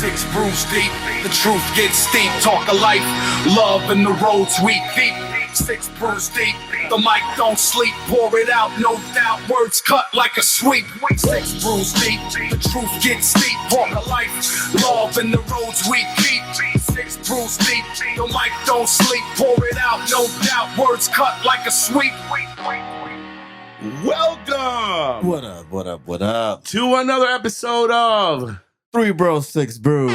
Six brews deep, the truth gets steep. Talk of life, love, and the roads we deep. Six brews deep, the mic don't sleep. Pour it out, no doubt, words cut like a sweep. Six brews deep, the truth gets steep. Talk of life, love, and the roads we keep. Six brews deep, the mic don't sleep. Pour it out, no doubt, words cut like a sweep. Welcome. What up? What up? What up? To another episode of Three Bros, Six Brews.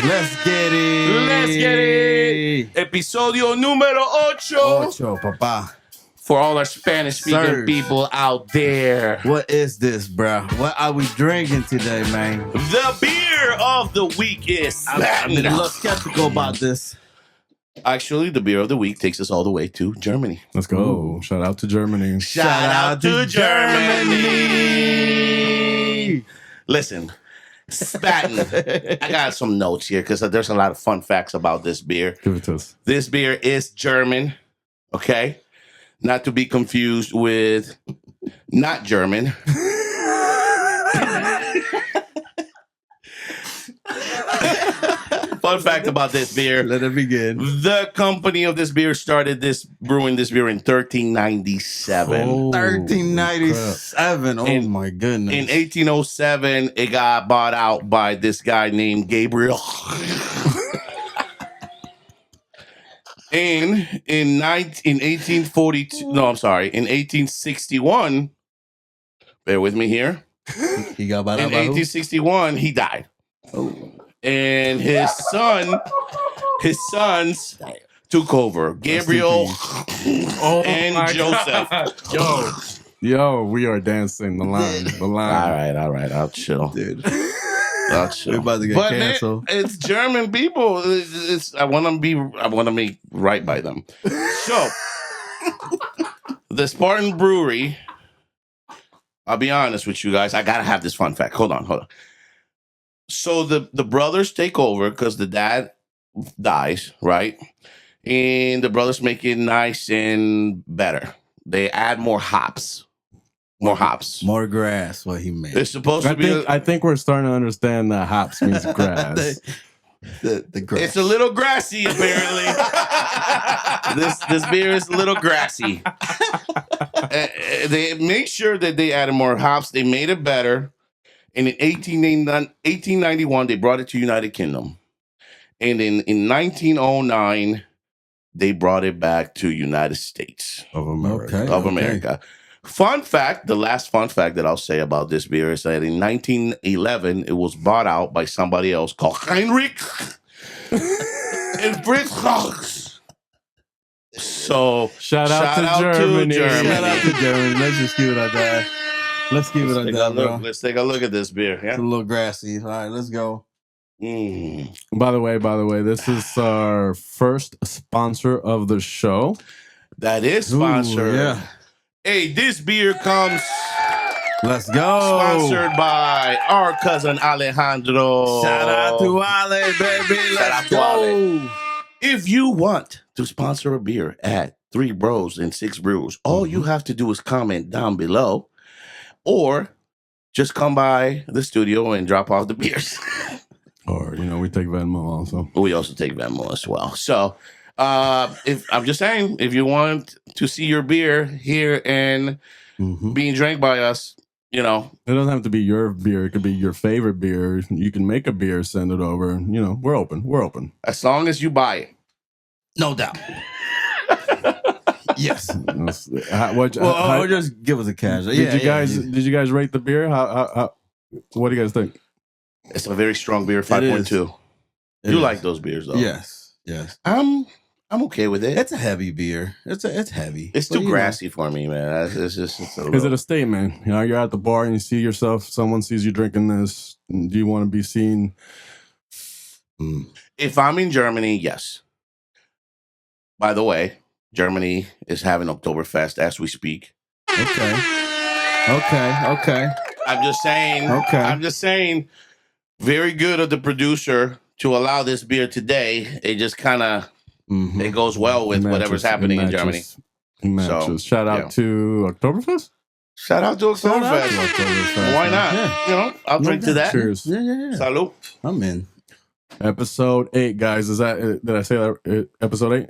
Let's get it. Let's Get It. Episodio número 8. Ocho, papá. For all our Spanish-speaking Sirs. people out there. What is this, bro? What are we drinking today, man? The beer of the week is I'm a little Staton. skeptical about this. Actually, the beer of the week takes us all the way to Germany. Let's go. Ooh. Shout out to Germany. Shout out to Germany. Listen, Staton. I got some notes here because there's a lot of fun facts about this beer. Give it to us. This beer is German, okay? Not to be confused with not German. Fun fact about this beer. Let it begin. The company of this beer started brewing this beer in 1397. Oh, 1397. Oh, In- my goodness. In 1807, it got bought out by this guy named Gabriel. In 1842, no, I'm sorry, in 1861, bear with me here. He got by In 1861, he died. And his sons took over. Gabriel and Joseph. Yo, we are dancing the line. The line. All right, I'll chill. Dude. I'll We're chill. about to get But canceled. it's German people. I want to make right by them. So, the Spartan Brewery. I'll be honest with you guys. I gotta have this fun fact. Hold on. So the brothers take over because the dad dies, right? And the brothers make it nice and better. They add more hops. More grass, what he meant. It's supposed to be. I think we're starting to understand that hops means grass. the grass. It's a little grassy, apparently. this beer is a little grassy. They make sure that they added more hops. They made it better. And in 1891, they brought it to United Kingdom. And in 1909, they brought it back to United States Of America. Okay. of America. Fun fact, the last fun fact that I'll say about this beer is that in 1911, it was bought out by somebody else called Heinrich and Fritz Koch. So, Shout out to Germany. Germany. Shout out to Germany. Let's just keep it at that. Let's keep it at that, bro. let's take a look at this beer. It's Yeah. a little grassy. All right, let's go. By the way, this is our first sponsor of the show. That is sponsored. Ooh, yeah. Hey, this beer comes Let's go. sponsored by our cousin Alejandro. Shout out to Ale, baby. Shout Let's out to go. If you want to sponsor a beer at Three Bros and Six Brews, all you have to do is comment down below or just come by the studio and drop off the beers. Or, we take Venmo also. We also take Venmo as well. So, if I'm just saying, if you want to see your beer here and being drank by us, It doesn't have to be your beer. It could be your favorite beer. You can make a beer, send it over. We're open. We're open. as long as you buy it. No doubt. Yes. How Just give us a cash. did you guys rate the beer? How what do you guys think? It's a very strong beer, 5.2. You like those beers, though. Yes. I'm okay with it. It's a heavy beer. It's heavy. It's But, too grassy for me, man. It's Is it a statement? You're at the bar and you see yourself, someone sees you drinking this. Do you want to be seen? If I'm in Germany, yes. By the way, Germany is having Oktoberfest as we speak. Okay. I'm just saying. Okay. I'm just saying. Very good of the producer to allow this beer today. It just kind of it goes well with whatever's happening in Germany. It matches. So, Shout out to Oktoberfest. Shout out to Oktoberfest. Why not? Yeah. I'll drink to that. Cheers. Yeah. Salud. I'm in. Episode 8, guys. Is that did I say that? Episode 8?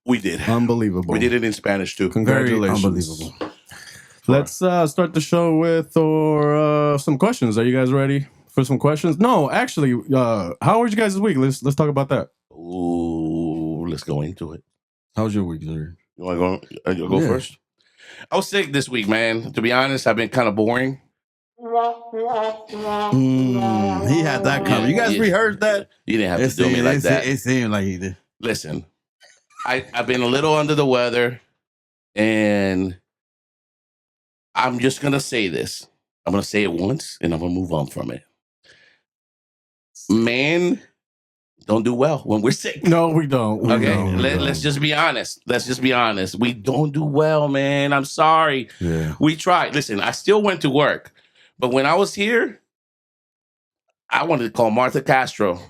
We did. Unbelievable. We did it in Spanish too. Congratulations. Very unbelievable. Let's start the show with some questions. Are you guys ready for some questions? No, actually, how was you guys this week? Let's talk about that. Ooh, let's go into it. How was your week, Larry? You want to go first? I was sick this week, man. To be honest, I've been kind of boring. He had that coming. You guys rehearsed that? You didn't have to do me like that. It seemed like he did. Listen, I've been a little under the weather, and I'm just going to say this. I'm going to say it once, and I'm going to move on from it. Men don't do well when we're sick. No, we don't. Let's just be honest. Let's just be honest. We don't do well, man. I'm sorry. Yeah. We tried. Listen, I still went to work, but when I was here, I wanted to call Martha Castro.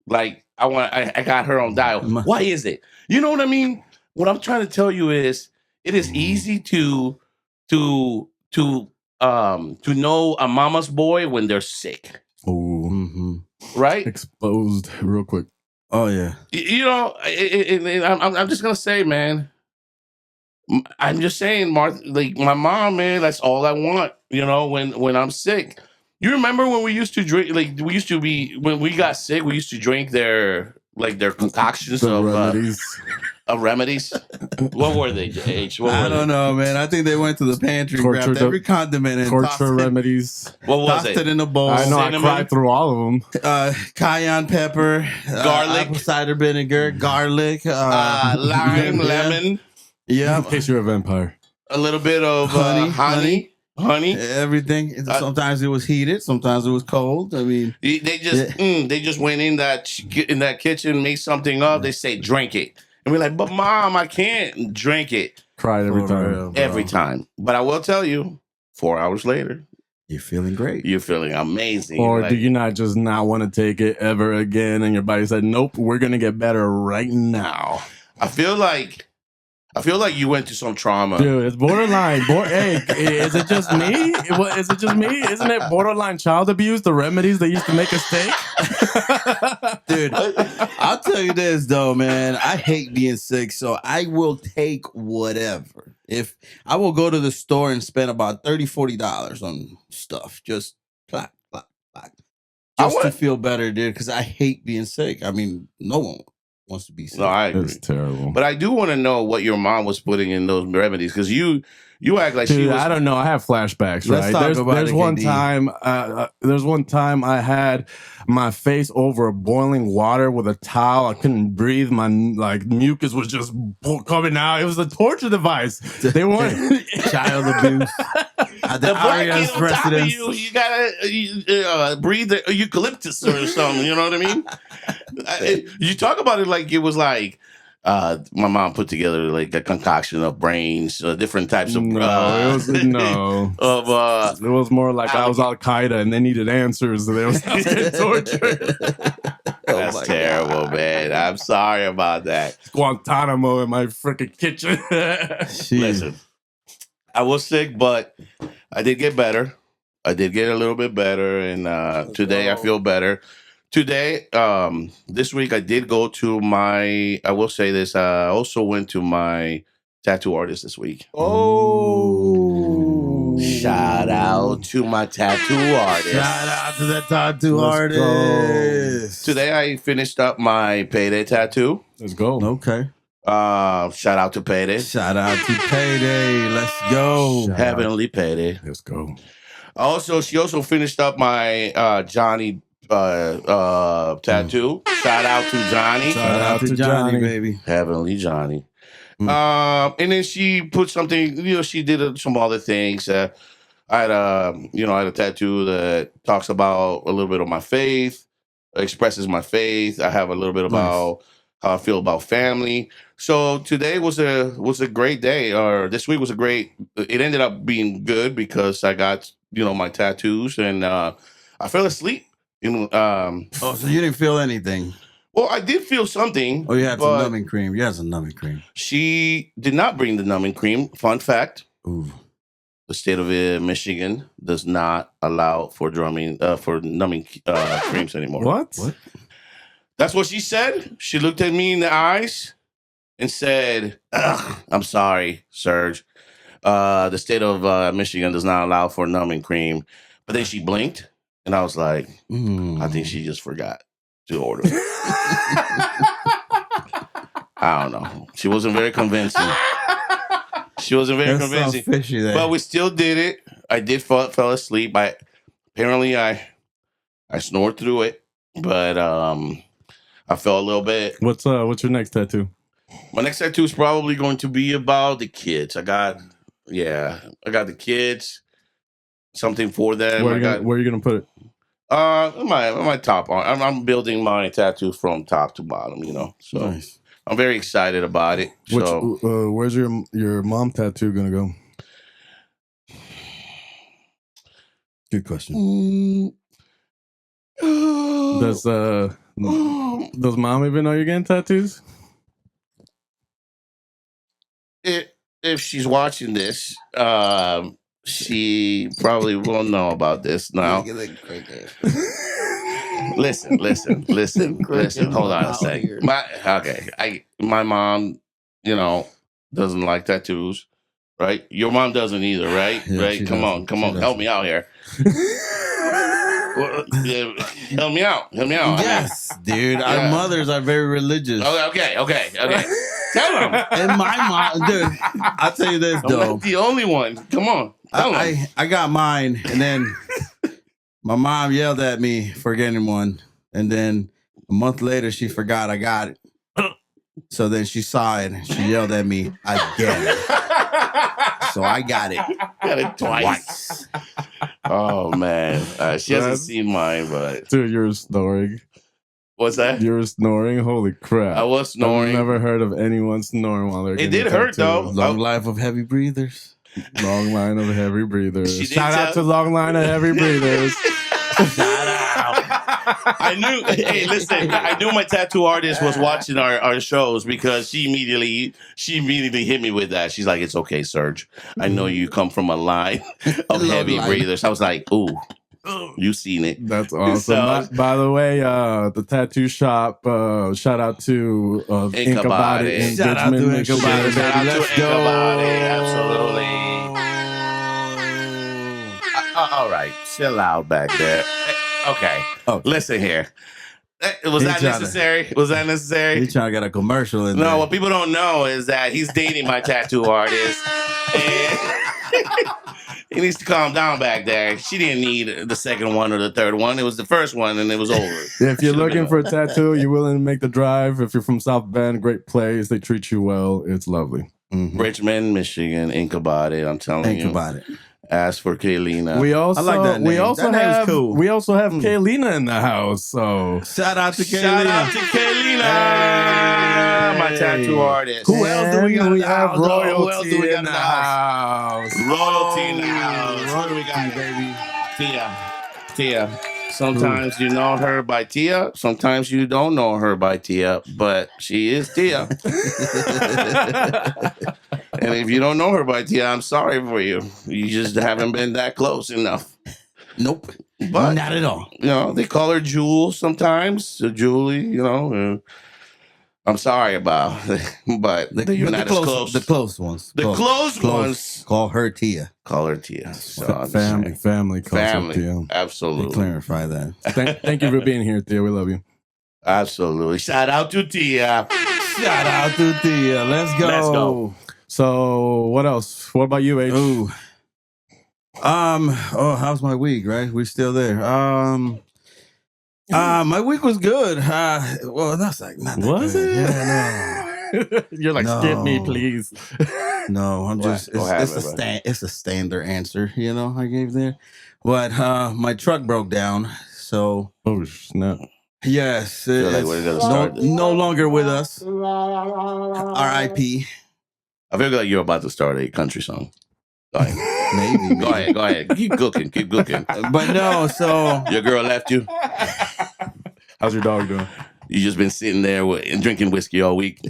Like, I got her on dial. Why is it? You know what I mean? What I'm trying to tell you is, it is easy to know a mama's boy when they're sick. Oh, right? Exposed real quick. Oh yeah. You know, I'm just gonna say, man. I'm just saying, Martha, like my mom, man. That's all I want. You know, when I'm sick. You remember when we used to drink? Like we used to be when we got sick. We used to drink their concoctions of remedies. What were they, H? I don't know, man. I think they went to the pantry, grabbed every condiment, and torture remedies. What was tossed it in a bowl. I know. Cinnamon. I cried through all of them. Cayenne pepper, garlic, apple cider vinegar, garlic, lime, lemon. Yeah, in case you're a vampire. A little bit of honey, everything. Sometimes it was heated, sometimes it was cold. I mean, they just went in that kitchen, made something up. They say drink it, and we're like, but mom, I can't drink it. Cried every time, real, every time. But I will tell you, 4 hours later, you're feeling great. You're feeling amazing. Or do you not want to take it ever again? And your body said, nope, we're gonna get better right now. I feel like you went to some trauma. Dude, it's borderline. Hey, is it just me? Is it just me? Isn't it borderline child abuse? The remedies they used to make us take? Dude, I'll tell you this, though, man. I hate being sick, so I will take whatever. If I will go to the store and spend about $30, $40 on stuff, just clack, clack, clack. Just to feel better, dude, because I hate being sick. I mean, no one wants to be sick. No, I agree. It's terrible. But I do want to know what your mom was putting in those remedies, because you act like she was. I don't know. I have flashbacks. Right? There's one time. There's one time I had my face over boiling water with a towel. I couldn't breathe. My mucus was just coming out. It was a torture device. They wanted child abuse. The black residents. You gotta breathe the eucalyptus or something. You know what I mean? You talk about it like it was like my mom put together like a concoction of brains, different types of. It was more like I was Al Qaeda and they needed answers. And they was getting tortured. That's terrible, man. I'm sorry about that. Guantanamo in my freaking kitchen. Listen, I was sick, but I did get better. I did get a little bit better, and today I feel better. Today, this week, I did go to I will say this, I also went to my tattoo artist this week. Oh. Shout out to my tattoo artist. Shout out to that tattoo artist. Today, I finished up my payday tattoo. Let's go. Okay. Shout out to Payday. Shout out to Payday. Let's go. Heavenly Payday. Let's go. She also finished up my Johnny tattoo. Shout out to Johnny. Shout out to Johnny, baby. Heavenly Johnny. And then she put something, she did some other things. I had a tattoo that talks about a little bit of my faith, expresses my faith. I have a little bit about how I feel about family. So today was a great day, or this week was it ended up being good because I got, my tattoos, and I fell asleep. So you didn't feel anything? Well, I did feel something. Oh, you had some numbing cream. You had some numbing cream. She did not bring the numbing cream. Fun fact. Ooh. The state of Michigan does not allow for numbing creams anymore. What? That's what she said. She looked at me in the eyes and said, "Ugh, I'm sorry, Serge. The state of Michigan does not allow for numbing cream." But then she blinked, and I was like, I think she just forgot to order it. I don't know. She wasn't very convincing. Fishy there. But we still did it. I did fell asleep. Apparently I snored through it, but I felt a little bit. What's your next tattoo? My next tattoo is probably going to be about the kids. I got the kids. Something for them. Where are you gonna put it? My top arm. I'm building my tattoo from top to bottom. So nice. I'm very excited about it. Where's your mom tattoo gonna go? Good question. Does mom even know you're getting tattoos? If she's watching this, she probably won't know about this now. Listen. Hold on a second. My mom, doesn't like tattoos, right? Your mom doesn't either, right? Yeah, right? Come on, help me out here. Help me out. Yes, dude. Our mothers are very religious. Okay. Tell them. And my mom, dude, I'll tell you this, though. I'm not the only one. Come on. I got mine, and then my mom yelled at me for getting one. And then a month later, she forgot I got it. So then she saw it, and she yelled at me again. So I got it. Got it twice. Oh, man. She hasn't seen mine, but... Dude, you're snoring. What's that? You were snoring? Holy crap. I was snoring. I've never heard of anyone snoring while they're getting It did hurt, though. Long life of heavy breathers. Long line of heavy breathers. Shout out to long line of heavy breathers. Shout out. I knew. Hey, listen. I knew my tattoo artist was watching our shows because she immediately hit me with that. She's like, "It's okay, Serge. I know you come from a line of heavy breathers." I was like, "Ooh, you seen it." That's awesome. By the way, the tattoo shop. Shout out to Incabody in Shout out to Incabody. Let's go. Absolutely. All right, chill out back there. Okay. Listen here. Was that necessary? He's trying to get a commercial in there. No, what people don't know is that he's dating my tattoo artist. And he needs to calm down back there. She didn't need the second one or the third one. It was the first one, and it was over. If you're looking for a tattoo, you're willing to make the drive. If you're from South Bend, great place. They treat you well. It's lovely. Mm-hmm. Richmond, Michigan, Incabody. I'm telling you. Incabody. Ask for Kaylina. I like that name. We also that have cool. We also have Kaylina in the house. So shout out to Kaylina. Hey. My tattoo artist. Who else do we got? We have royalty Who else do we got in the house. Royalty in the house. What do we got, baby? Tia. Sometimes you know her by Tia. Sometimes you don't know her by Tia, but she is Tia. And if you don't know her by Tia, I'm sorry for you. You just haven't been that close enough. Nope. But, not at all. They call her Jewel sometimes. So Julie, I'm sorry about it, but you're not as close. The close ones. The close ones. Call her Tia. So family calls her Tia. Absolutely. Clarify that. Thank you for being here, Tia. We love you. Absolutely. Shout out to Tia. Let's go. So what else? What about you, H? Ooh. How's my week, right? We're still there. My week was good. Well, that's like not that was good. it? Yeah, no. You're like, skip me, please. No, I'm just it's a standard answer, I gave there. But my truck broke down, so snap. Yes, no longer with us. R.I.P. I feel like you're about to start a country song. Go ahead. Maybe. Go ahead. Keep cooking. But no, so your girl left you. How's your dog doing? You just been sitting there and drinking whiskey all week.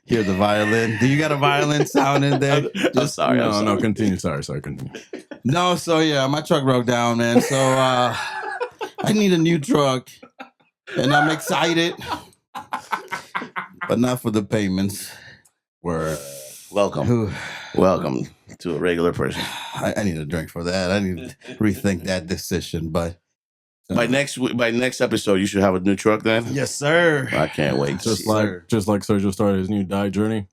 Hear the violin. Do you got a violin sound in there? I'm sorry. No, continue. Sorry, continue. No, so yeah, my truck broke down, man. So I need a new truck. and I'm excited, but not for the payments. Welcome to a regular person. I need a drink for that. I need to rethink that decision. But by next episode, you should have a new truck then. Yes, sir. I can't wait. Just like Sergio started his new diet journey.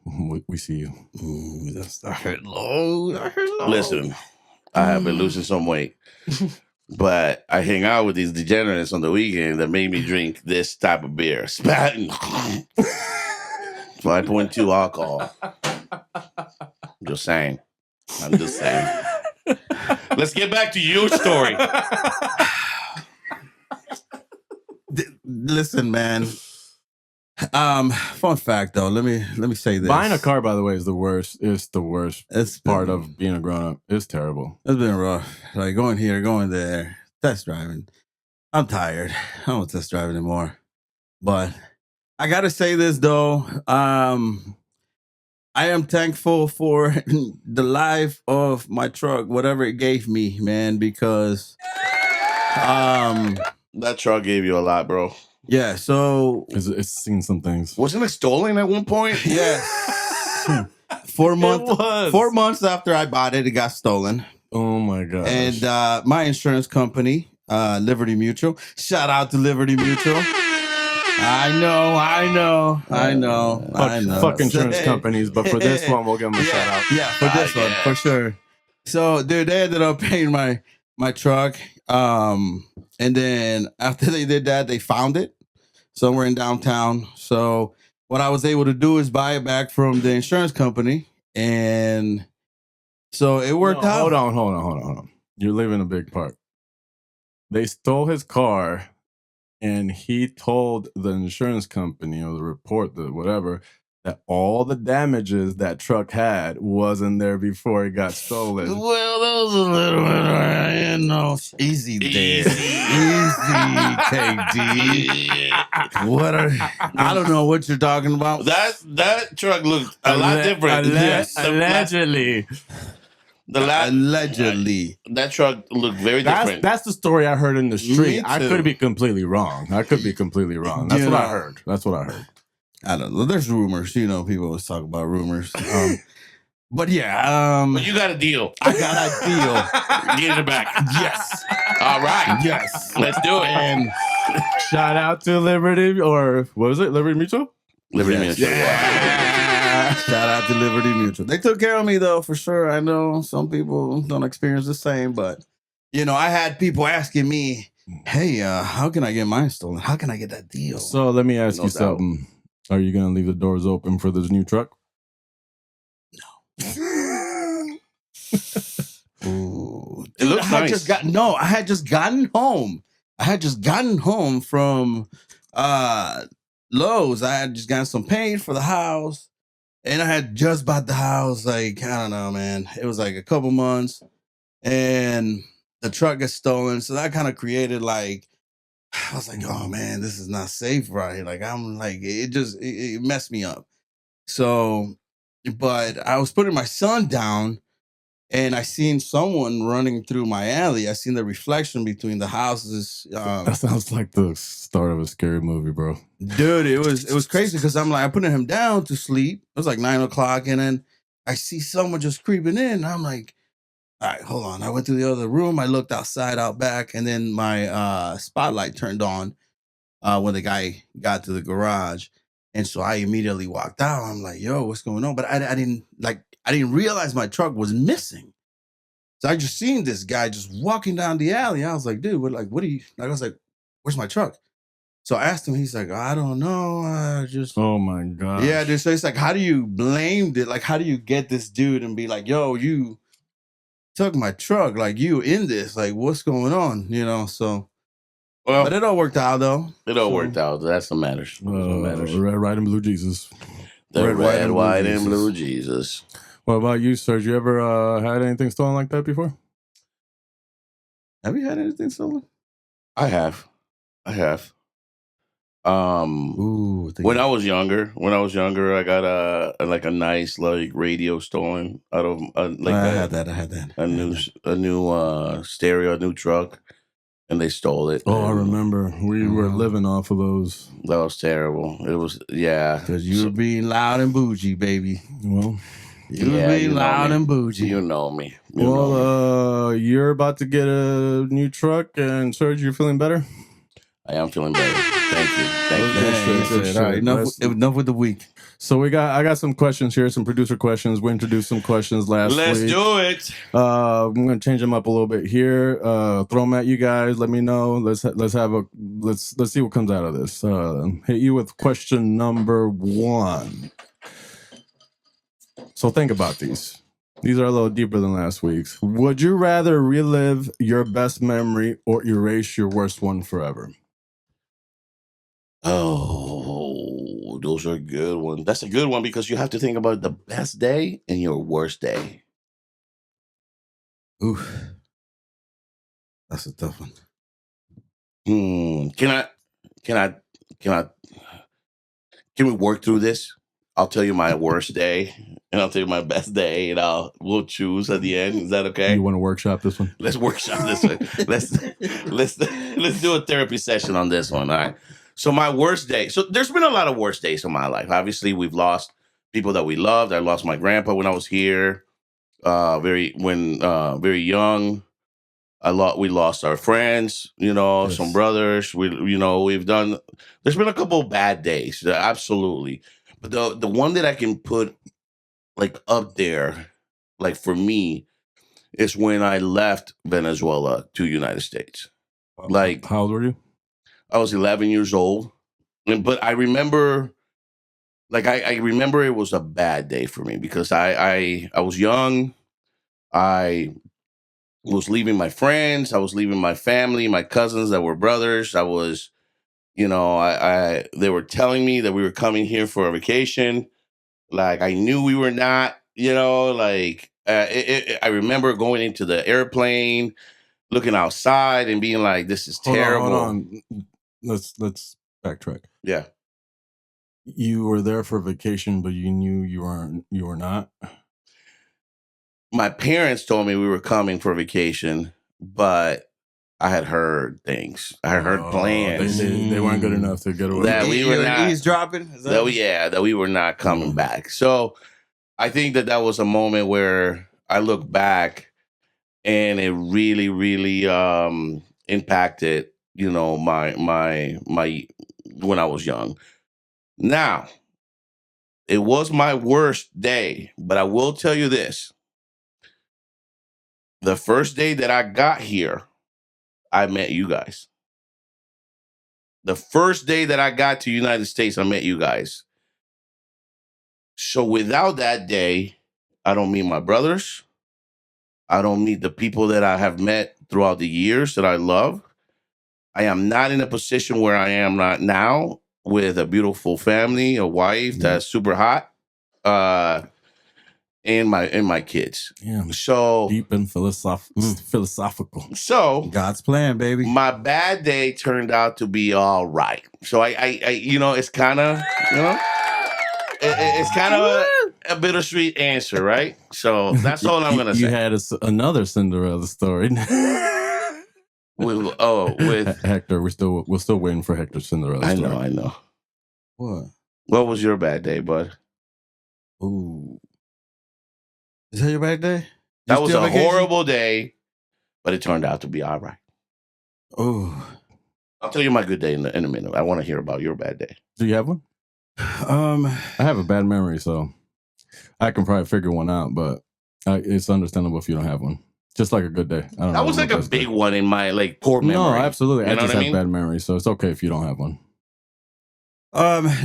We see you. Ooh, I heard low. Listen, I have been losing some weight, but I hang out with these degenerates on the weekend that made me drink this type of beer. Staton. 5.2 alcohol. I'm just saying. Let's get back to your story. Listen, man. Fun fact though. Let me say this. Buying a car, by the way, is the worst. It's the worst part of being a grown up. It's terrible. It's been rough. Like going here, going there, test driving. I'm tired. I don't want to test drive anymore. But I gotta say this though. I am thankful for the life of my truck, whatever it gave me, man, because that truck gave you a lot, bro. Yeah, so it's seen some things. Wasn't it stolen at one point? Yes. 4 months after I bought it, it got stolen. Oh my god. And my insurance company, Liberty Mutual. Shout out to Liberty Mutual. I know. Fuck insurance companies, but for this one, we'll give them a shout out. Yeah, for this one, for sure. So, dude, they ended up paying my truck. And then after they did that, they found it somewhere in downtown. So what I was able to do is buy it back from the insurance company. And so it worked out. Hold on. You're leaving a big part. They stole his car. And he told the insurance company or the report, the whatever, that all the damages that truck had wasn't there before it got stolen. Well, that was a little bit, easy there. Easy, KD. I don't know what you're talking about. That truck looked a lot different. Allegedly. Allegedly. That truck looked very different. That's the story I heard in the street. I could be completely wrong. That's what I heard. I don't know. There's rumors. People always talk about rumors. But yeah. But you got a deal. I got a deal. Get it back. Yes. All right. Yes. Let's do it. And shout out to Liberty, or what was it? Liberty Mutual? Liberty Mutual. Yeah. Shout out to Liberty Mutual. They took care of me though, for sure. I know some people don't experience the same, but I had people asking me, "Hey, how can I get mine stolen? How can I get that deal?" So let me ask you something. Are you gonna leave the doors open for this new truck? No. Ooh. It looks nice. I had just gotten home. I had just gotten home from Lowe's. I had just gotten some paint for the house. And I had just bought the house, like, I don't know, man. It was like a couple months. And the truck got stolen. So that kind of created I was like, oh man, this is not safe, right? Like, I'm like, it messed me up. So, but I was putting my son down and I seen someone running through my alley. I seen the reflection between the houses. That sounds like the start of a scary movie, bro. Dude, it was crazy because I'm putting him down to sleep. It was like 9:00, and then I see someone just creeping in. And I'm like, all right, hold on. I went to the other room. I looked outside, out back, and then my spotlight turned on when the guy got to the garage. And so I immediately walked out. I'm like, yo, what's going on? But I didn't realize my truck was missing. So I just seen this guy just walking down the alley. I was like, dude, what are you? I was like, where's my truck? So I asked him, he's like, I don't know. Oh my God. Yeah, dude. So it's like, how do you blame it? Like, how do you get this dude and be like, yo, you took my truck. Like, you in this. Like, what's going on? So. Well, but it all worked out, though. It all worked out. That's what matters. Red, white, and blue Jesus. The red, white, and blue Jesus. What about you, Serge? You ever had anything stolen like that before? Have you had anything stolen? I have. When I was younger, I got a nice radio stolen out of I had that. A new stereo, a new truck. and they stole it. Oh, I remember. We were living off of those. That was terrible. It was, yeah. Because you were being loud and bougie, baby. Well, you were being loud and bougie. You know me. You're about to get a new truck, and Serge, you're feeling better? I am feeling better. Thank you. All right, enough with the week. So I got some questions here, some producer questions. We introduced some questions last week. Let's do it. I'm gonna change them up a little bit here. Throw them at you guys. Let me know. Let's see what comes out of this. Hit you with question number 1. So think about these. These are a little deeper than last week's. Would you rather relive your best memory or erase your worst one forever? Oh, those are good ones. That's a good one because you have to think about the best day and your worst day. Ooh, that's a tough one. Can we work through this? I'll tell you my worst day, and I'll tell you my best day, and we'll choose at the end. Is that okay? You want to workshop this one? Let's workshop this one. Let's do a therapy session on this one. All right. So my worst day. So there's been a lot of worst days in my life. Obviously, we've lost people that we loved. I lost my grandpa when I was here, very young. We lost our friends, Yes. some brothers. We've done. There's been a couple of bad days, absolutely. But the one that I can put like up there, like for me, is when I left Venezuela to United States. Like, how old were you? I was 11 years old, but I remember, like, I remember it was a bad day for me because I was young. I was leaving my friends. I was leaving my family, my cousins that were brothers. I was, they were telling me that we were coming here for a vacation. Like, I knew we were not, I remember going into the airplane, looking outside and being like, this is terrible. Hold on. Let's backtrack. Yeah. You were there for vacation, but you knew you were not. My parents told me we were coming for vacation, but I had heard things. I had heard plans. They weren't good enough to get away. That we were not eavesdropping. That we were not coming back. So I think that was a moment where I look back, and it really, really impacted, my when I was young. Now, it was my worst day, but I will tell you this. The first day that I got here, I met you guys. The first day that I got to United States, I met you guys. So without that day, I don't meet my brothers. I don't meet the people that I have met throughout the years that I love. I am not in a position where I am right now with a beautiful family, a wife that's super hot, and my kids. Yeah. So deep and philosophical. So God's plan, baby. My bad day turned out to be all right. So I it's kind of, it's kind of a bittersweet answer, right? So that's all I'm gonna say. You had another Cinderella story. with Hector. We're still waiting for Hector's Cinderella story. I know. What was your bad day, bud? Ooh. Is that your bad day? That was a horrible day, but it turned out to be all right. Oh. I'll tell you my good day in a minute. I want to hear about your bad day. Do you have one? I have a bad memory, so I can probably figure one out, but it's understandable if you don't have one. Just like a good day. I don't know. That was like a big one in my poor memory. No, absolutely. You I know just what I have mean? bad memory, so it's okay if you don't have one.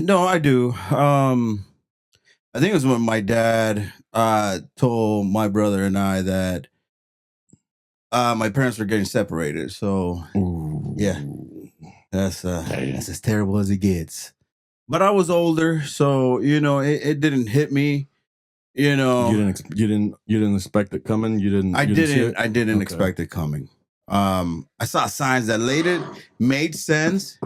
No, I do. I think it was when my dad told my brother and I that my parents were getting separated. So yeah, that's as terrible as it gets. But I was older, so it didn't hit me. You didn't expect it coming. I didn't expect it coming. I saw signs that later made sense.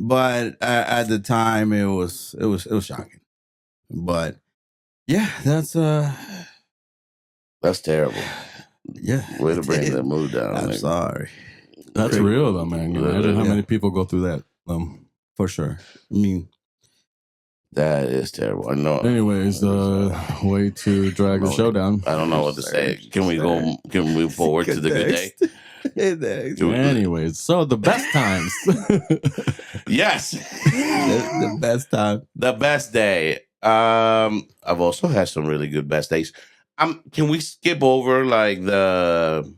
But at the time it was shocking. But yeah, that's terrible. Yeah, way to bring the mood down. I'm sorry. That's real though, man. Imagine how many people go through that. For sure. I mean, that is terrible. I know. Anyways, way to drag the show down. I don't know what to say. Can we go? Can we move forward to the good day? Anyways, so the best times. Yes, the best time. The best day. I've also had some really good best days. Can we skip over like the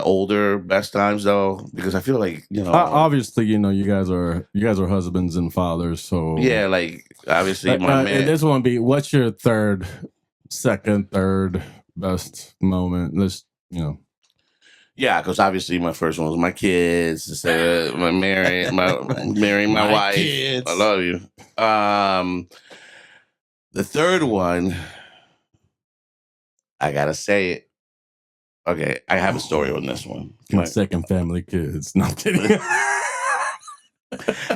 older best times though? Because I feel like obviously you guys are husbands and fathers, so yeah, like obviously my man. This won't be. What's your second, third best moment? Let's Yeah, because obviously my first one was my kids. Marrying my wife. Kids. I love you. The third one, I gotta say it. Okay, I have a story on this one. My second family kids. No, I'm kidding.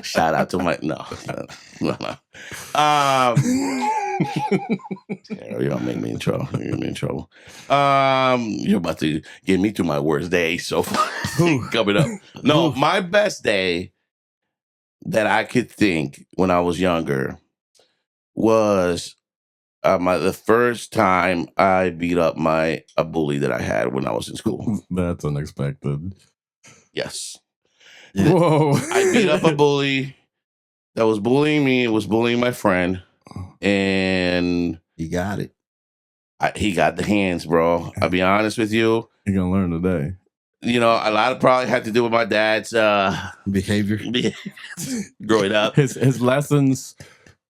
Shout out to my no. You're gonna make me in trouble. You're gonna be in trouble. You're about to get me through my worst day so far. Coming up. No, my best day that I could think when I was younger was the first time I beat up a bully that I had when I was in school. That's unexpected. Yes. Whoa. I beat up a bully that was bullying me. It was bullying my friend. And he got it. He got the hands, bro. I'll be honest with you. You're going to learn today. A lot of probably had to do with my dad's behavior. Growing up. His lessons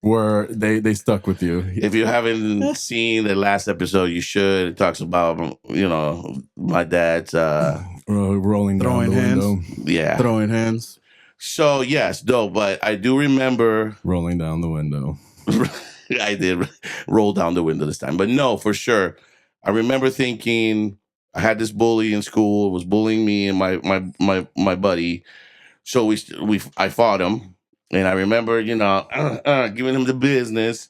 were, they stuck with you. If you haven't seen the last episode, you should. It talks about, my dad's... rolling down the window. Yeah. Throwing hands. So, yes, but I do remember... Rolling down the window. I did roll down the window this time. But no, for sure. I remember thinking... I had this bully in school, was bullying me and my buddy. So I fought him. And I remember, giving him the business.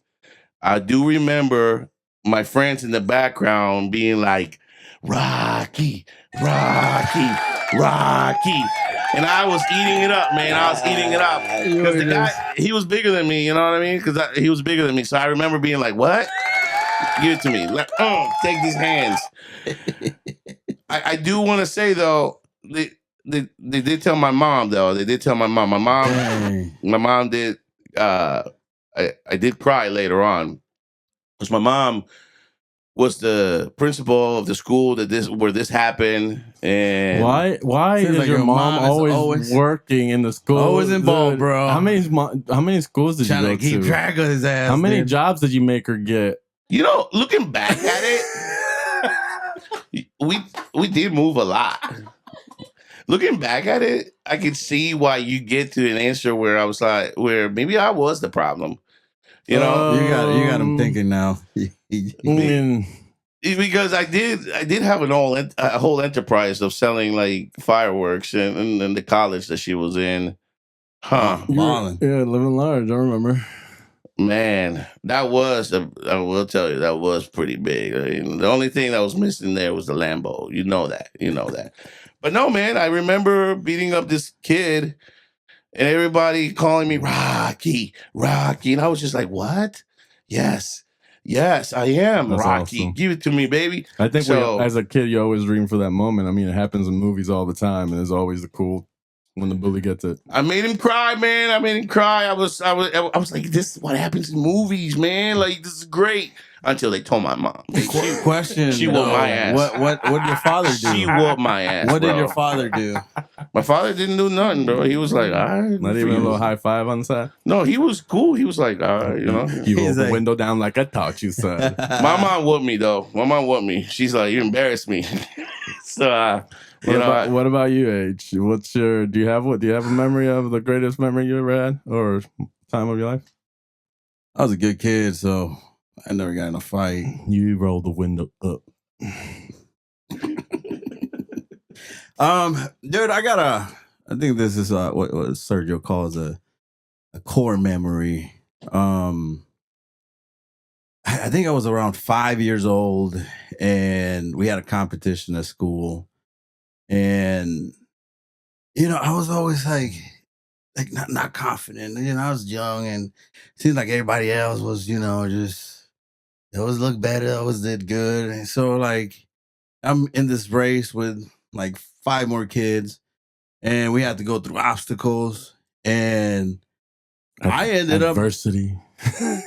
I do remember my friends in the background being like, Rocky, Rocky, Rocky. And I was eating it up, man. I was eating it up. Because the guy, he was bigger than me, you know what I mean? Because he was bigger than me. So I remember being like, what? Give it to me. Take these hands. I do want to say, though, they did tell my mom, though. They did tell my mom. My mom did. I did cry later on. Because my mom was the principal of the school where this happened. And why is like your mom always working in the school? Always involved, bro. How many schools did you go to? Keep track of his ass. How many jobs did you make her get? Looking back at it, we did move a lot. Looking back at it, I can see why you get to an answer where I was like, where maybe I was the problem. You got him thinking now. Because I did have a whole enterprise of selling like fireworks in the college that she was in. Balling. Yeah, living large. I remember. Man, I will tell you, that was pretty big. I mean, the only thing that was missing there was the Lambo. You know that. But no, man, I remember beating up this kid and everybody calling me Rocky, Rocky. And I was just like, what? Yes, I am. That's Rocky. Awesome. Give it to me, baby. I think as a kid, you always dream for that moment. I mean, it happens in movies all the time, and it's always the cool when the bully gets it. I made him cry, man. I was like, this is what happens in movies, man. Like, this is great. Until they told my mom. Question. She whooped my ass. What did your father do? She whooped my ass. What did your father do? My father didn't do nothing, bro. He was like, all right. Not even a little high five on the side? No, he was cool. He was like, all right, You rolled the window down like I taught you, son. My mom whooped me, though. My mom whooped me. She's like, you embarrassed me. So, what about you, H? Do you have a memory of the greatest memory you ever had or time of your life? I was a good kid, so I never got in a fight. You rolled the window up. Dude, I think this is what Sergio calls a core memory. I think I was around 5 years old and we had a competition at school And I was always like not confident. I was young, and it seemed like everybody else was, just they always looked better, always did good. And so like I'm in this race with like 5 more kids, and we had to go through obstacles, and I ended adversity.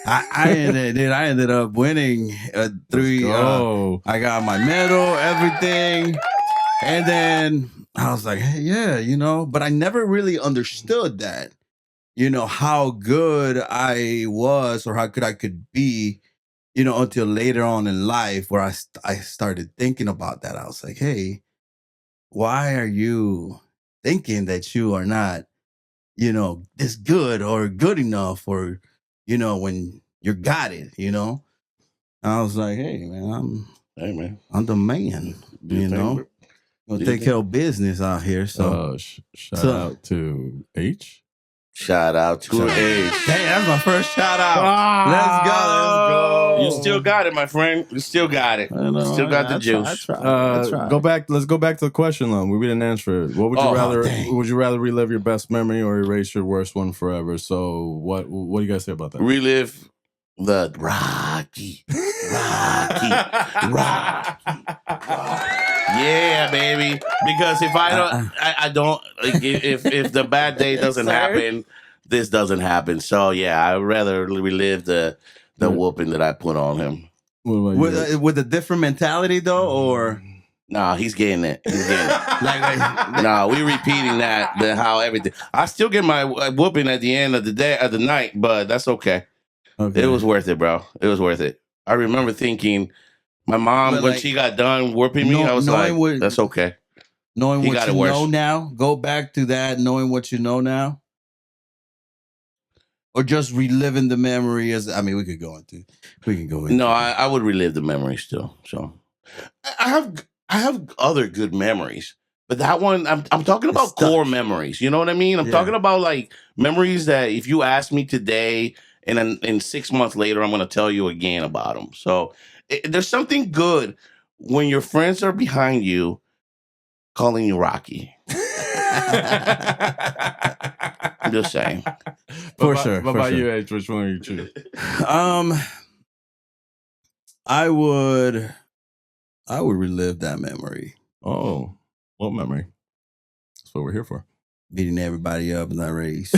I ended up winning 3. I got my medal, everything, and then I was like, hey, yeah, but I never really understood that, how good I was or how good I could be, until later on in life where I started thinking about that. I was like, hey, why are you thinking that you are not, this good or good enough, or, when you got it, I was like, hey, man, I'm the man, Gonna take care of business out here. So shout out to H. Shout out to H. Hey, that's my first shout out. Let's go. You still got it, my friend. You still got it. Still got the juice. Go back. Let's go back to the question, though. We didn't answer it. What would you rather? Would you rather relive your best memory or erase your worst one forever? So, what do you guys say about that? Relive the Rocky. Yeah, baby. Because if I don't, like, if the bad day doesn't happen, this doesn't happen. So yeah, I'd rather relive the whooping that I put on him. With a different mentality though, or nah, he's getting it. Nah, we repeating that. How everything. I still get my whooping at the end of the night, but that's okay. It was worth it, bro. It was worth it. I remember thinking. My mom, when she got done whooping me, I was like, that's okay. Knowing what you know now, go back to that, knowing what you know now. Or just reliving the memory we can go into. No, I would relive the memory still. So I have other good memories. But that one, I'm talking about core memories. You know what I mean? I'm talking about like memories that if you ask me today and then in 6 months later, I'm going to tell you again about them. So there's something good when your friends are behind you calling you Rocky. I'm just saying. For sure. What about you, H? Which one would you choose? I would relive that memory. Oh, what memory? That's what we're here for. Beating everybody up in that race.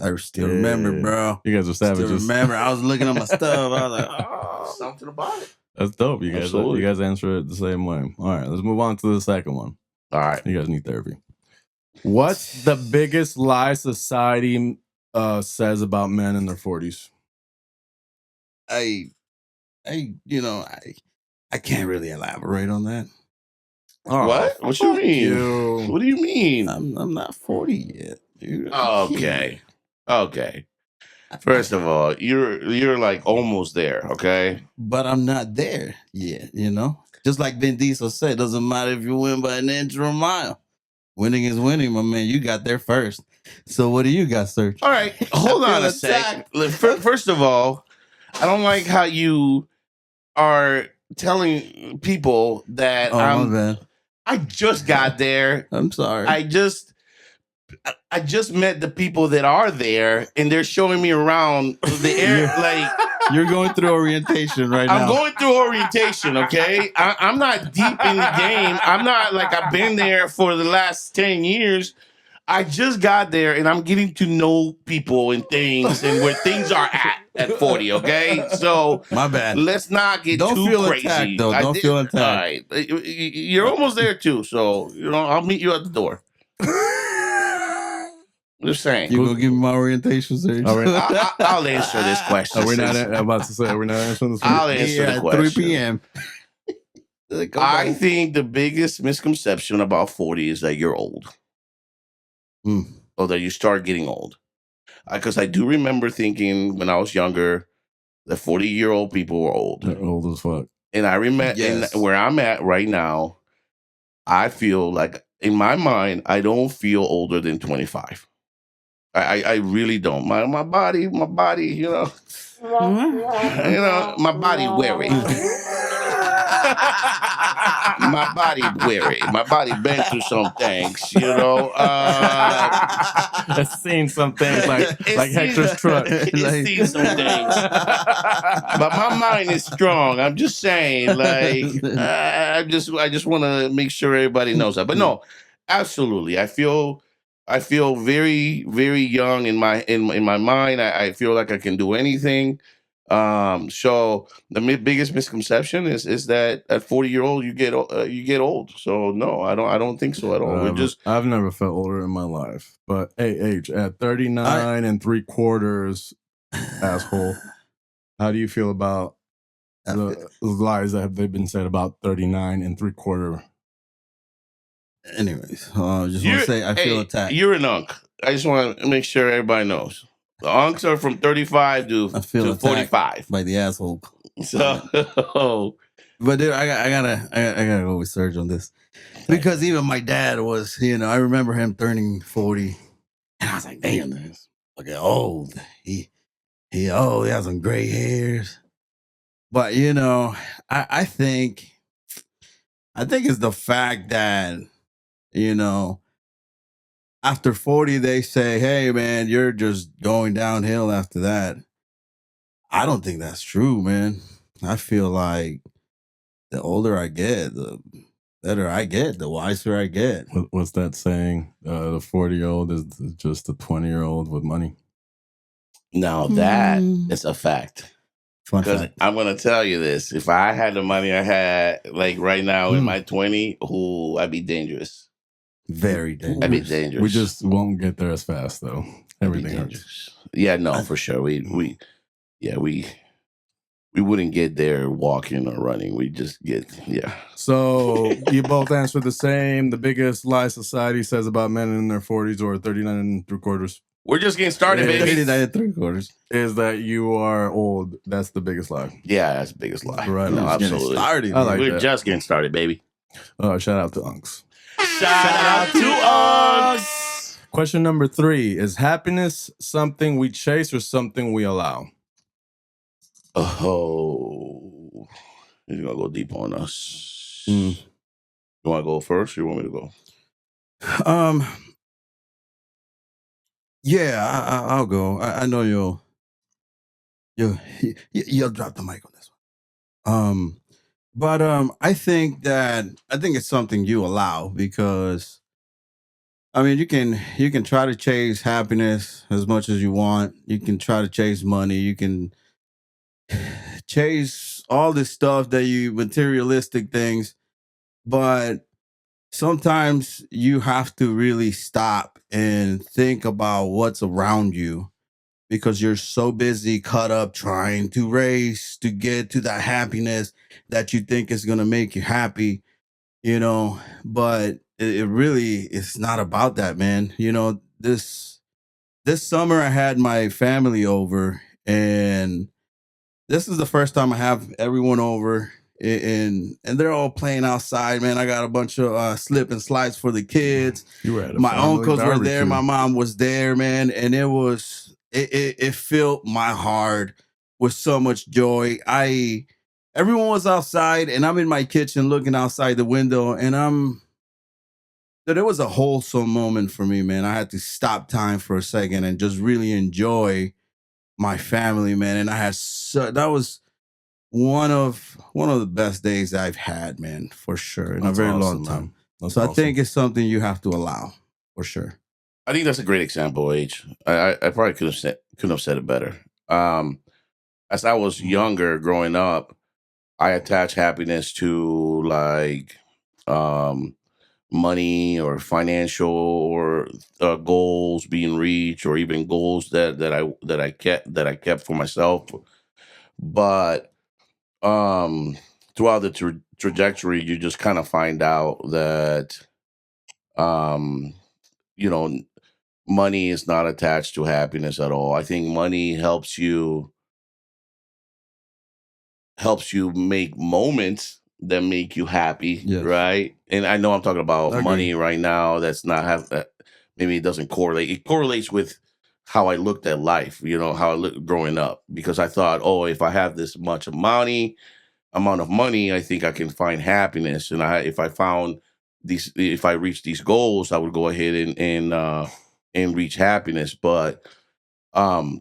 I still remember, bro. You guys are savages. Still remember. I was looking at my stuff. I was like, oh, something about it. That's dope. You guys answer it the same way. All right, let's move on to the second one. All right. You guys need therapy. What's the biggest lie society says about men in their 40s? I can't really elaborate on that. Oh, what? What you mean? What do you mean? I'm not 40 yet, dude. Okay. First of all, you're like almost there, okay? But I'm not there yet, Just like Vin Diesel said, doesn't matter if you win by an inch or a mile. Winning is winning, my man. You got there first. So what do you got, Serge? All right, hold on a sec. First of all, I don't like how you are telling people that I just got there. I'm sorry. I just met the people that are there, and they're showing me around the air. You're going through orientation right now. I'm going through orientation, okay? I'm not deep in the game. I'm not like I've been there for the last 10 years. I just got there, and I'm getting to know people and things and where things are at 40, okay? So my bad. Let's not get Don't too feel crazy. Attacked, though. Don't feel attacked. All right. You're almost there, too, so I'll meet you at the door. Just saying. You gonna give me my orientation, Serge? I'll answer this question. Are we not answering this one? I'll answer the question. 3 p.m. I think the biggest misconception about 40 is that you're old. Or that you start getting old. Because I do remember thinking when I was younger that 40-year-old people were old. They're old as fuck. And I remember where I'm at right now, I feel like, in my mind, I don't feel older than 25. I really don't. My body, my body weary. My body weary. My body been through some things, you know. It's seen some things like Hector's truck. It's seen some things, but my mind is strong. I'm just saying, I just want to make sure everybody knows that. But no, absolutely, I feel very very young in my mind. I feel like I can do anything. So the biggest misconception is that at 40-year-old you get old. So no, I don't think so at all. I've never felt older in my life. But H at 39 and 3/4, asshole. How do you feel about the lies that have been said about 39 and 3/4? Anyways, just want to say I feel attacked. You're an unk. I just want to make sure everybody knows. The unks are from 35 to 45 by the asshole. So, but dude, I gotta go with Serge on this because even my dad was, I remember him turning 40, and I was like, damn, this look at old. He has some gray hairs. But I think it's the fact that after 40, they say, hey, man, you're just going downhill after that. I don't think that's true, man. I feel like the older I get, the better I get, the wiser I get. What's that saying? The 40-year-old is just a 20-year-old with money. Now that is a fact. Because I'm going to tell you this. If I had the money I had, like right now in my 20, I'd be dangerous. Very dangerous. I'd be dangerous. We just won't get there as fast, though. Everything hurts. Yeah, no, for sure. We wouldn't get there walking or running. We just get, So you both answered the same. The biggest lie society says about men in their 40s or 39 3/4. We're just getting started, baby. 39 3/4 is that you are old. That's the biggest lie. Yeah, that's the biggest lie. Right. No, absolutely. We're just getting started, baby. Shout out to Unks. Shout out to Unks. Question number 3. Is happiness something we chase or something we allow? Oh, you're going to go deep on us. You want to go first or you want me to go? Yeah, I'll go. I know you'll drop the mic on this one. But I think it's something you allow because I mean you can try to chase happiness as much as you want. You can try to chase money. You can chase all this stuff materialistic things, but sometimes you have to really stop and think about what's around you because you're so busy caught up trying to race to get to that happiness that you think is going to make you happy, but it really is not about that, man. This summer I had my family over and this is the first time I have everyone over. And they're all playing outside, man. I got a bunch of slip and slides for the kids. My uncles were there. My mom was there, man. And it filled my heart with so much joy. Everyone was outside and I'm in my kitchen looking outside the window and it was a wholesome moment for me, man. I had to stop time for a second and just really enjoy my family, man. And that was one of the best days I've had, man, for sure, in a very long time. So I think it's something you have to allow, for sure. I think that's a great example, H. I probably couldn't have said it better. As I was younger, growing up, I attached happiness to like money or financial or goals being reached, or even goals that I kept for myself, but throughout the trajectory, you just kind of find out that, money is not attached to happiness at all. I think money helps you make moments that make you happy, yes. Right? And I know I'm talking about money right now. That's not maybe it doesn't correlate. It correlates with how I looked at life, how I looked growing up, because I thought, if I have this much money, amount of money, I think I can find happiness. And if I reach these goals, I would go ahead and reach happiness. But I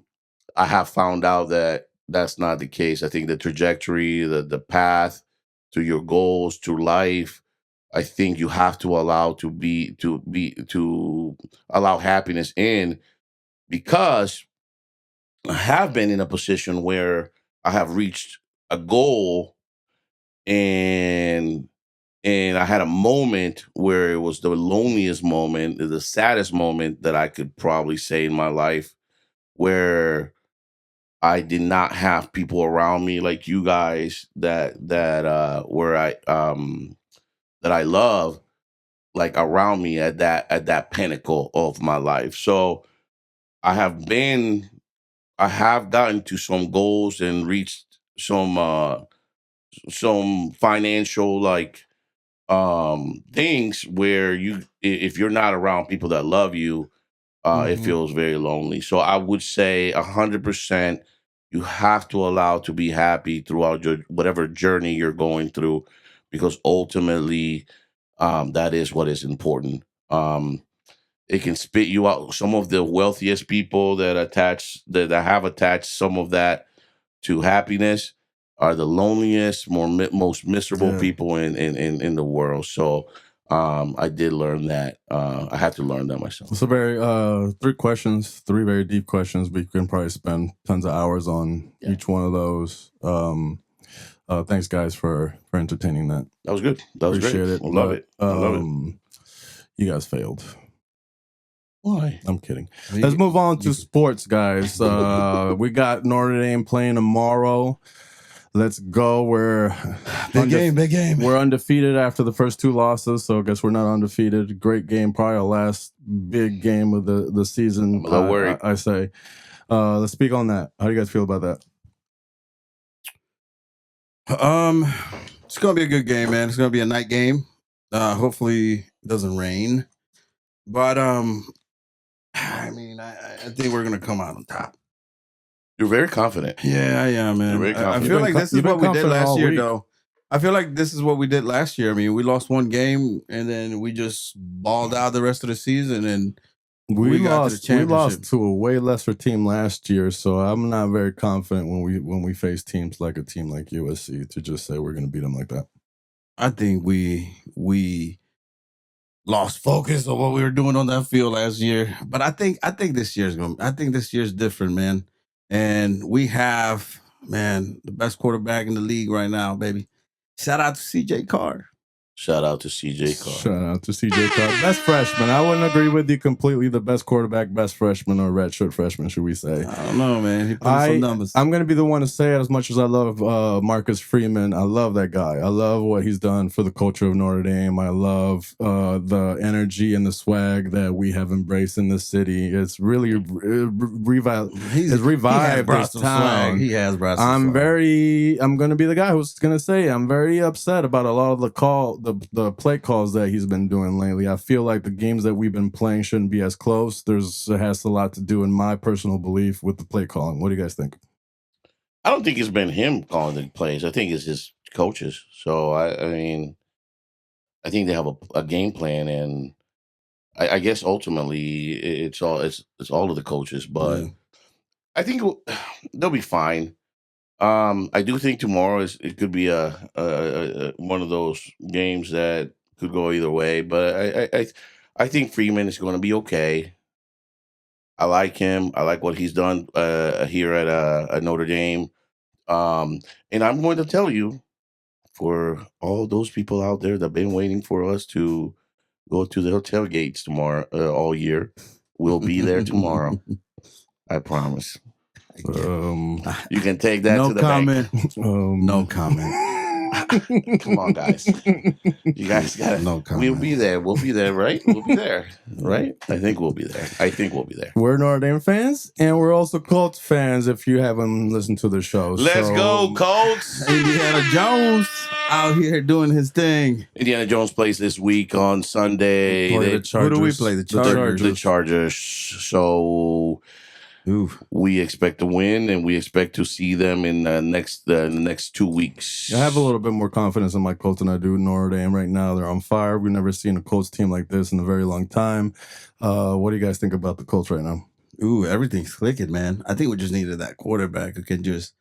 have found out that that's not the case. I think the trajectory, the path to your goals, to life, I think you have to allow happiness in, because I have been in a position where I have reached a goal, and I had a moment where it was the loneliest moment, the saddest moment that I could probably say in my life, where I did not have people around me like you guys that I love, like, around me at that pinnacle of my life. So I have gotten to some goals and reached some financial, like, things where if you're not around people that love you, it feels very lonely. So I would say 100%, you have to allow to be happy throughout your whatever journey you're going through, because ultimately, that is what is important. It can spit you out. Some of the wealthiest people that have attached some of that to happiness are the loneliest, most miserable people in the world. So I did learn that. I had to learn that myself. So very three very deep questions. We can probably spend tons of hours on each one of those. Thanks, guys, for entertaining that. That was good. That was Appreciate great. it. Love it. I love it. You guys failed. Why? I'm kidding. Let's move on to sports, guys. We got Notre Dame playing tomorrow. Let's go. Big game. We're undefeated after the first two losses, so I guess we're not undefeated. Great game, probably our last big game of the season. I'm a little worried. I say. Let's speak on that. How do you guys feel about that? It's gonna be a good game, man. It's gonna be a night game. Hopefully it doesn't rain. But I mean, I think we're gonna come out on top. You're very confident. Yeah, I am, man. You're very confident. I feel like this is what we did last year, though. I feel like this is what we did last year. I mean, we lost one game, and then we just balled out the rest of the season, and we lost to a way lesser team last year. So I'm not very confident when we face teams like a team like USC to just say we're going to beat them like that. I think we lost focus on what we were doing on that field last year, but I think this year's different, man. And we have, man, the best quarterback in the league right now, baby. Shout out to CJ Carr. Shout out to CJ Carr. Shout out to CJ Carr. Best freshman. I wouldn't agree with you completely. The best quarterback, best freshman, or redshirt freshman, should we say? I don't know, man. He put some numbers. I'm going to be the one to say it. As much as I love Marcus Freeman, I love that guy. I love what he's done for the culture of Notre Dame. I love the energy and the swag that we have embraced in this city. It's really revived this town. He has brought some swag. I'm going to be the guy who's going to say I'm very upset about a lot of the play calls that he's been doing lately. I feel like the games that we've been playing shouldn't be as close. It has a lot to do, in my personal belief, with the play calling. What do you guys think? I don't think it's been him calling the plays. I think it's his coaches. So I mean, I think they have a game plan, and I guess ultimately it's all of the coaches. But I think they'll be fine. I do think tomorrow it could be a one of those games that could go either way, but I think Freeman is going to be okay. I like him. I like what he's done here at Notre Dame, and I'm going to tell you, for all those people out there that've been waiting for us to go to the tailgates tomorrow all year, we'll be there tomorrow. I promise. You can take that to the bank. No comment. Come on, guys. You guys gotta. No comment. We'll be there. We'll be there, right? We'll be there, right? I think we'll be there. We're Notre Dame fans, and we're also Colts fans. If you haven't listened to the show, let's go Colts. Indiana Jones out here doing his thing. Indiana Jones plays this week on Sunday. Who do we play? The Chargers. The Chargers. So We expect to win, and we expect to see them in the next 2 weeks. I have a little bit more confidence in my Colts than I do in Notre Dame right now. They're on fire. We've never seen a Colts team like this in a very long time. What do you guys think about the Colts right now? Ooh, everything's clicking, man. I think we just needed that quarterback who can just.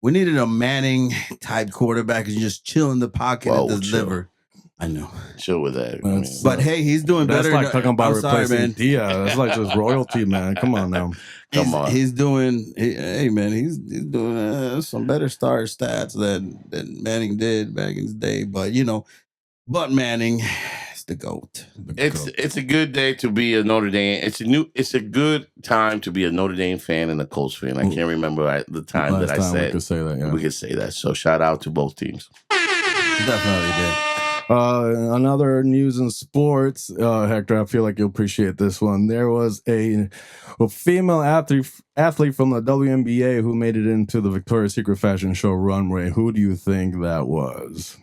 We needed a Manning type quarterback who can just chill in the pocket and deliver. Chill. I know. Chill with that. But hey, he's doing better. That's like talking about replacing Diaz. That's like just royalty, man. Come on now. He's doing. Hey, man, he's doing some better start stats than Manning did back in his day. But but Manning is the GOAT. It's a good day to be a Notre Dame. It's a good time to be a Notre Dame fan and a Colts fan. I can't remember the time that I said we could say that. Yeah. We could say that. So shout out to both teams. Definitely did. Another news in sports, Hector, I feel like you'll appreciate this one. There was a female athlete from the WNBA who made it into the Victoria's Secret fashion show runway. Who do you think that was?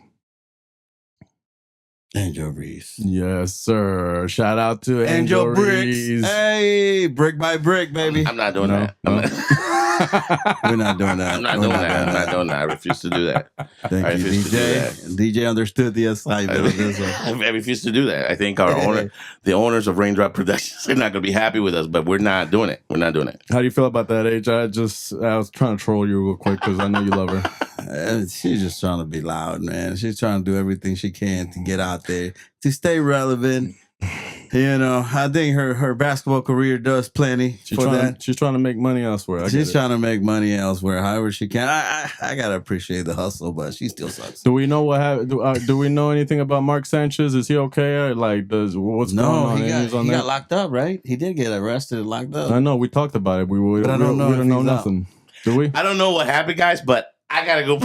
Angel Reese. Yes, sir. Shout out to Angel Reese. Hey, brick by brick, baby. I'm not doing that. We're not doing that. I'm not doing that. I refuse to do that. Thank you, DJ. DJ understood the assignment of this one. I refuse to do that. I think the owners of Raindrop Productions are not going to be happy with us, but we're not doing it. We're not doing it. How do you feel about that, H? I was trying to troll you real quick because I know you love her. She's just trying to be loud, man. She's trying to do everything she can to get out there, to stay relevant. I think her basketball career does plenty for that. She's trying to make money elsewhere. She's trying to make money elsewhere, however she can. I gotta appreciate the hustle, but she still sucks. Do we know what happened? Do we know anything about Mark Sanchez? Is he okay? What's going on? He got locked up, right? He did get arrested and locked up. I know. We talked about it. But I don't know. We don't know nothing. Do we? I don't know what happened, guys, but I gotta go. I've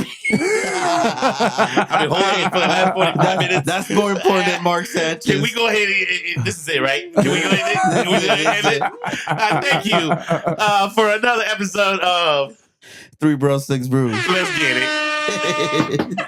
been holding it for the last 45 minutes. That's more important than Mark Sanchez. Can we go ahead and this is it, right? Can we go ahead and end it? Thank you for another episode of 3 Bros 6 Brews. Let's get it.